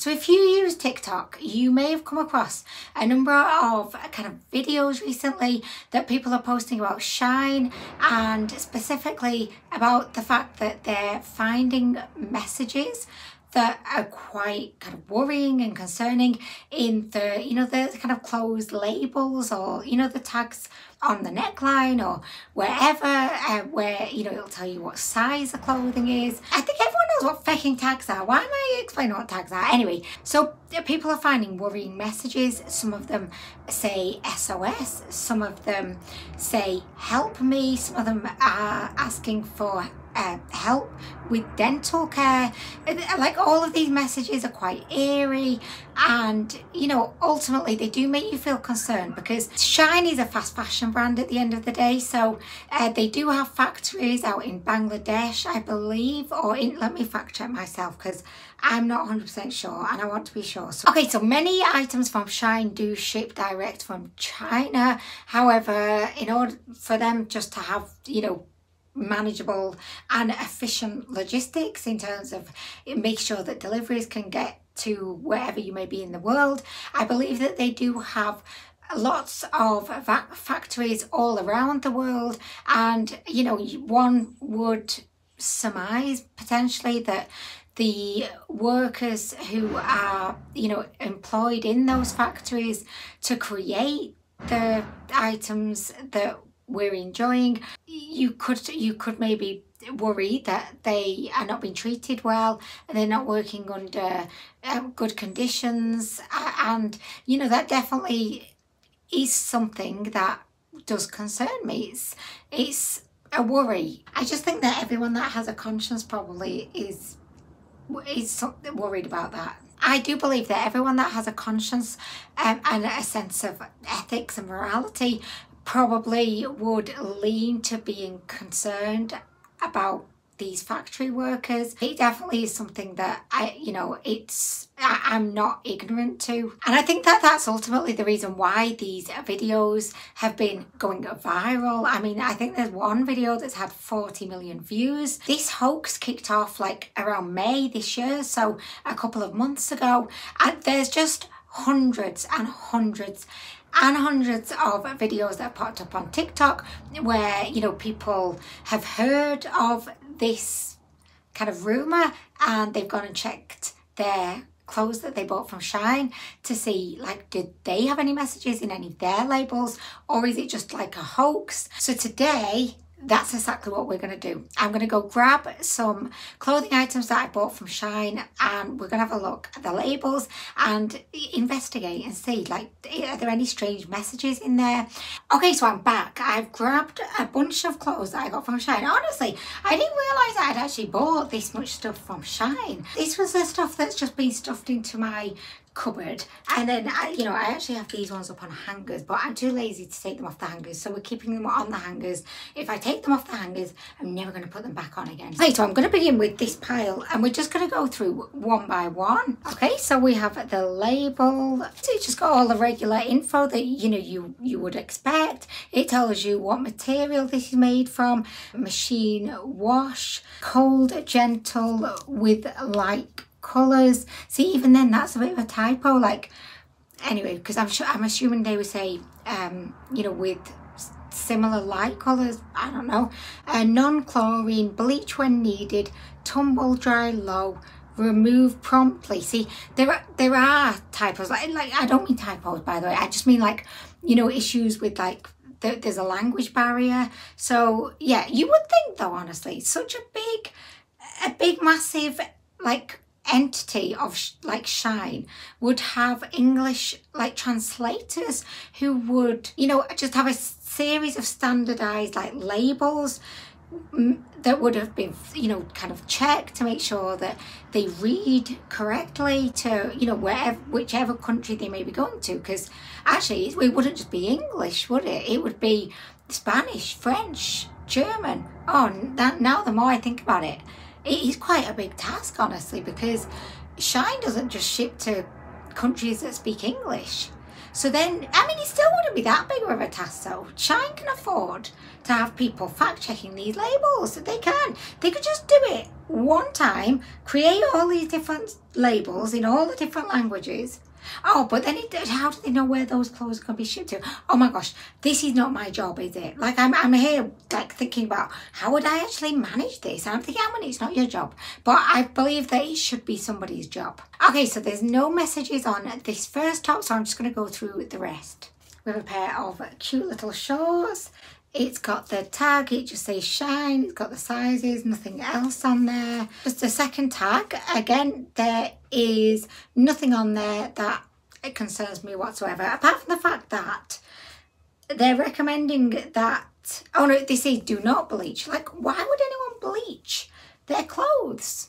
So if you use TikTok, you may have come across a number of kind of videos recently that people are posting about Shein, and specifically about the fact that they're finding messages that are quite kind of worrying and concerning in the, you know, the kind of closed labels, or, you know, the tags on the neckline or wherever, where, you know, it'll tell you what size the clothing is. I think everyone knows what faking tags are. Why am I explaining what tags are? Anyway, so people are finding worrying messages. Some of them say SOS, some of them say help me, some of them are asking for help with dental care. Like, all of these messages are quite eerie, and, you know, ultimately they do make you feel concerned, because Shein is a fast fashion brand at the end of the day. So they do have factories out in Bangladesh, I believe, or in, let me fact check myself because I'm not 100% sure and I want to be sure. So, okay, so many items from Shein do ship direct from China. However, in order for them just to have, you know, manageable and efficient logistics in terms of make sure that deliveries can get to wherever you may be in the world, I believe that they do have lots of factories all around the world. And, you know, one would surmise potentially that the workers who are, you know, employed in those factories to create the items that we're enjoying, you could maybe worry that they are not being treated well and they're not working under good conditions, and, you know, that definitely is something that does concern me. It's a worry. I just think that everyone that has a conscience probably is worried about that. I do believe that everyone that has a conscience and a sense of ethics and morality probably would lean to being concerned about these factory workers. It definitely is something that I'm not ignorant to. And I think that that's ultimately the reason why these videos have been going viral. I mean, I think there's one video that's had 40 million views. This hoax kicked off like around May this year, so a couple of months ago. And there's just hundreds and hundreds and hundreds of videos that have popped up on TikTok where, you know, people have heard of this kind of rumour and they've gone and checked their clothes that they bought from Shein to see, like, did they have any messages in any of their labels, or is it just like a hoax? So today, that's exactly what we're going to do. I'm going to go grab some clothing items that I bought from Shein, and we're going to have a look at the labels and investigate and see, like, are there any strange messages in there? Okay, so I'm back. I've grabbed a bunch of clothes that I got from Shein. Honestly, I didn't realise I'd actually bought this much stuff from Shein. This was the stuff that's just been stuffed into my cupboard, and then I actually have these ones up on hangers, but I'm too lazy to take them off the hangers, so we're keeping them on the hangers. If I take them off the hangers, I'm never going to put them back on again. Okay, so I'm going to begin with this pile, and we're just going to go through one by one. Okay, so we have the label. So it's just got all the regular info that you would expect. It tells you what material this is made from, machine wash, cold, gentle, with light colours. See, even then that's a bit of a typo, like, anyway, because I'm assuming they would say with similar light colours. I don't know. Non-chlorine, bleach when needed, tumble dry low, remove promptly. See, there are typos, like I don't mean typos, by the way. I just mean, like, issues with, like, there's a language barrier. So yeah, you would think though, honestly, such a big massive, like, entity of like Shein would have English, like, translators who would, just have a series of standardized, like, labels that would have been, kind of checked to make sure that they read correctly to, whichever country they may be going to. Because actually it wouldn't just be English, would it? It would be Spanish, French, German. Now the more I think about it, it is quite a big task, honestly, because Shein doesn't just ship to countries that speak English. So then, I mean, it still wouldn't be that big of a task though. Shein can afford to have people fact checking these labels. They can. They could just do it one time, create all these different labels in all the different languages. Oh, but then how do they know where those clothes are going to be shipped to? Oh my gosh, this is not my job, is it? Like, I'm here like thinking about how would I actually manage this? And I'm thinking, it's not your job. But I believe that it should be somebody's job. Okay, so there's no messages on this first top, so I'm just going to go through the rest. We have a pair of cute little shorts. It's got the tag, it just says Shein, it's got the sizes, nothing else on there. Just a second tag. Again, there is nothing on there that it concerns me whatsoever, apart from the fact that they're recommending that, oh no, this is do not bleach. Like, why would anyone bleach their clothes?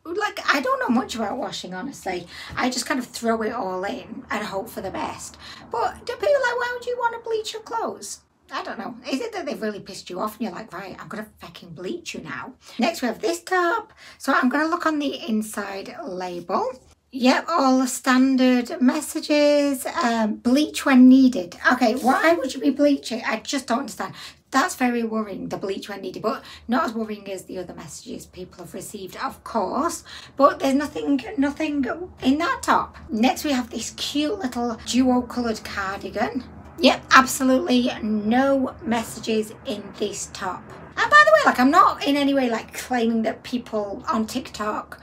Like, I don't know much about washing, honestly. I just kind of throw it all in and hope for the best. But do people like, why would you want to bleach your clothes? I don't know. Is it that they've really pissed you off and you're like, right, I'm going to fucking bleach you now? Next we have this top. So I'm going to look on the inside label. Yep, all the standard messages. Bleach when needed. Okay, why would you be bleaching? I just don't understand. That's very worrying, the bleach when needed, but not as worrying as the other messages people have received, of course. But there's nothing in that top. Next we have this cute little duo coloured cardigan. Yep, absolutely no messages in this top. And by the way, like, I'm not in any way like claiming that people on TikTok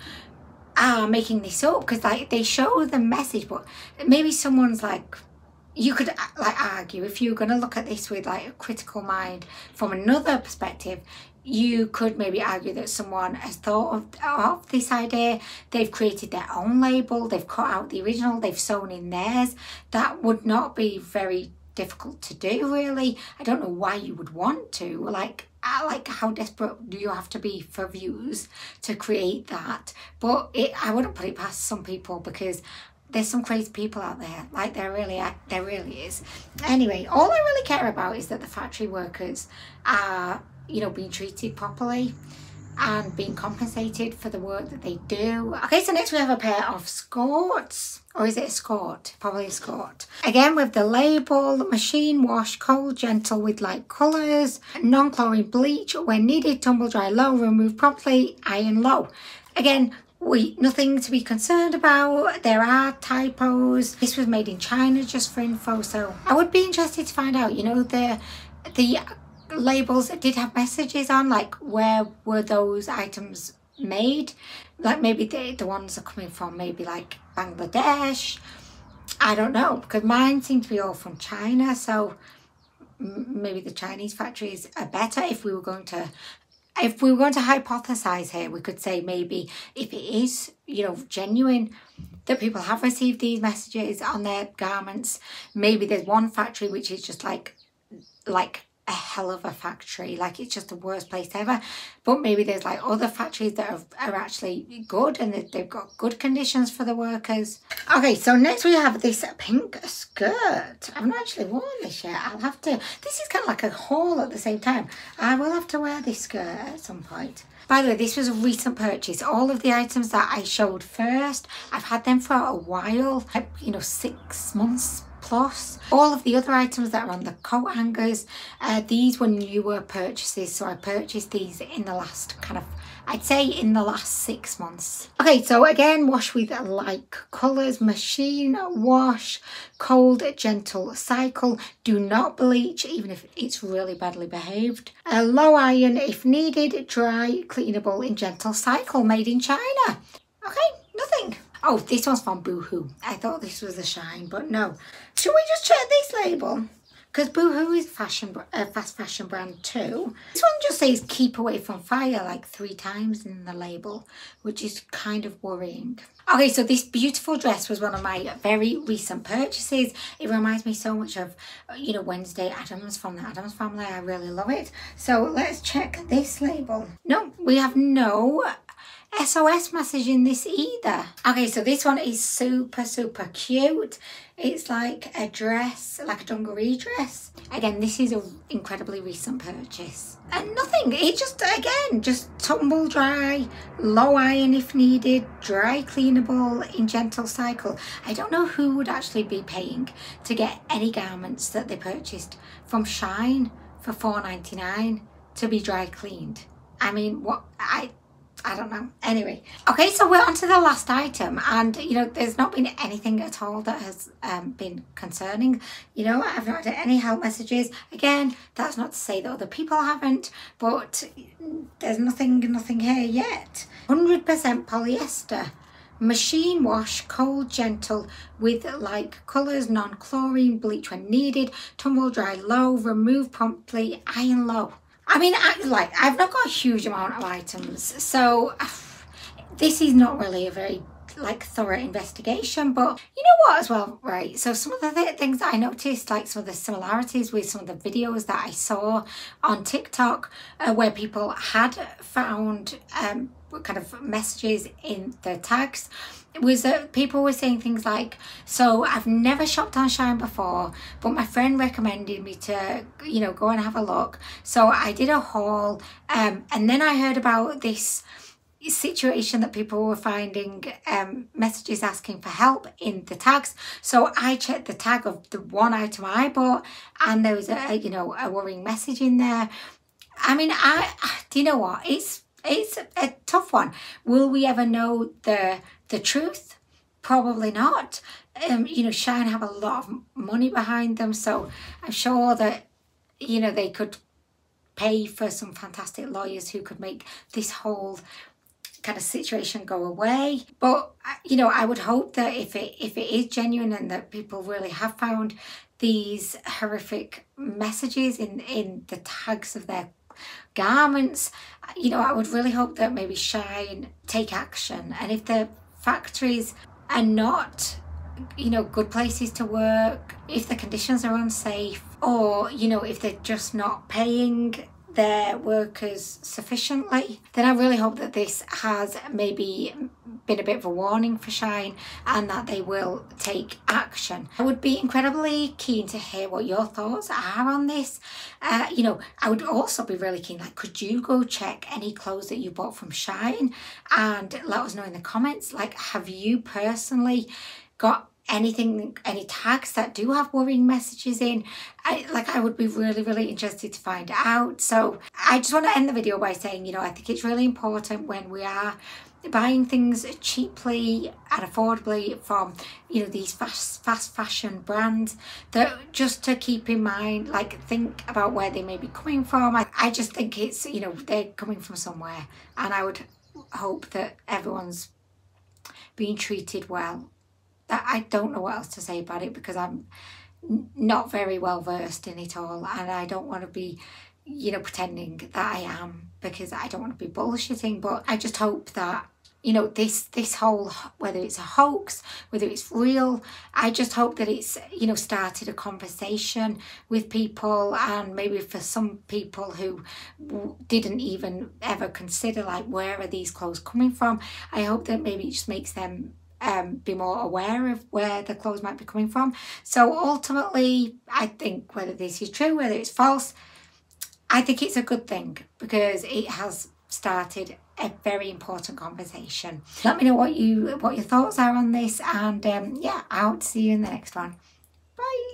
are making this up, because like they show the message, but maybe someone's like, you could like argue, if you're going to look at this with like a critical mind from another perspective, you could maybe argue that someone has thought of this idea, they've created their own label, they've cut out the original, they've sewn in theirs. That would not be very difficult to do, really. I don't know why you would want to. Like how desperate do you have to be for views to create that? But I wouldn't put it past some people, because there's some crazy people out there. Like, there really is. Anyway, all I really care about is that the factory workers are, you know, being treated properly and being compensated for the work that they do. Okay, so next we have a pair of skirts. Or is it a skirt? Probably a skirt. Again, with the label, machine wash, cold, gentle with light colours, non-chlorine bleach, when needed, tumble dry low, remove promptly, iron low. Again, nothing to be concerned about. There are typos. This was made in China, just for info, so I would be interested to find out, you know, the labels that did have messages on, like, where were those items made? Like, maybe the ones are coming from maybe like Bangladesh. I don't know, because mine seem to be all from China, so maybe the Chinese factories are better. If we were going to hypothesize here, we could say maybe if it is, you know, genuine, that people have received these messages on their garments, maybe there's one factory which is just like a hell of a factory, like it's just the worst place ever. But maybe there's like other factories that are actually good, and they've got good conditions for the workers. Okay, so next we have this pink skirt. I've not actually worn this yet. I'll have to. This is kind of like a haul at the same time. I will have to wear this skirt at some point. By the way, this was a recent purchase. All of the items that I showed first, I've had them for a while, like, you know, 6 months plus. All of the other items that are on the coat hangers, these were newer purchases, so I purchased these in the last I'd say in the last 6 months. Okay, so again, wash with light colours, machine wash, cold, gentle cycle, do not bleach, even if it's really badly behaved. Low iron if needed, dry, cleanable in gentle cycle, made in China. Okay, nothing. Oh, this one's from Boohoo. I thought this was a Shein, but no. Should we just check this label? Because Boohoo is a fast fashion brand too. This one just says keep away from fire like 3 times in the label, which is kind of worrying. Okay, so this beautiful dress was one of my very recent purchases. It reminds me so much of, you know, Wednesday Addams from the Addams Family. I really love it. So let's check this label. No, we have no SOS message in this either. Okay, so this one is super cute. It's like a dress, like a dungaree dress. Again, this is an incredibly recent purchase. And nothing, it just, again, just tumble dry, low iron if needed, dry cleanable in gentle cycle. I don't know who would actually be paying to get any garments that they purchased from Shein for $4.99 to be dry cleaned. I mean, I don't know. Anyway, okay, so we're on to the last item, and you know, there's not been anything at all that has been concerning. You know, I've not had any help messages. Again, that's not to say that other people haven't, but there's nothing here yet. 100% polyester. Machine wash, cold, gentle, with like colours, non-chlorine, bleach when needed, tumble dry low, remove promptly, iron low. I mean, I've not got a huge amount of items, so this is not really a very like thorough investigation, but you know what as well, right? So some of the things that I noticed, like some of the similarities with some of the videos that I saw on TikTok where people had found kind of messages in the tags, was that people were saying things like, so I've never shopped on Shein before, but my friend recommended me to, you know, go and have a look. So I did a haul, and then I heard about this situation that people were finding messages asking for help in the tags. So I checked the tag of the one item I bought, and there was a you know, a worrying message in there. I mean, do you know what? It's a tough one. Will we ever know the truth? Probably not. You know, Shein have a lot of money behind them, so I'm sure that, you know, they could pay for some fantastic lawyers who could make this whole kind of situation go away. But you know, I would hope that if it is genuine and that people really have found these horrific messages in the tags of their garments, you know, I would really hope that maybe Shein take action. And if the factories are not, you know, good places to work, if the conditions are unsafe, or you know, if they're just not paying their workers sufficiently, then I really hope that this has maybe been a bit of a warning for Shein and that they will take action. I would be incredibly keen to hear what your thoughts are on this. You know, I would also be really keen, like, could you go check any clothes that you bought from Shein and let us know in the comments? Like, have you personally got anything, any tags that do have worrying messages in? I would be really interested to find out. So I just want to end the video by saying, you know, I think it's really important when we are buying things cheaply and affordably from, you know, these fast fashion brands, that just to keep in mind, like, think about where they may be coming from. I just think it's, you know, they're coming from somewhere, and I would hope that everyone's being treated well. I don't know what else to say about it, because I'm not very well versed in it all, and I don't want to be, you know, pretending that I am, because I don't want to be bullshitting. But I just hope that, you know, this whole, whether it's a hoax, whether it's real, I just hope that it's, you know, started a conversation with people, and maybe for some people who didn't even ever consider, like, where are these clothes coming from, I hope that maybe it just makes them be more aware of where the clothes might be coming from. So ultimately, I think whether this is true, whether it's false, I think it's a good thing, because it has started a very important conversation. Let me know what your thoughts are on this, and yeah, I hope to see you in the next one. Bye.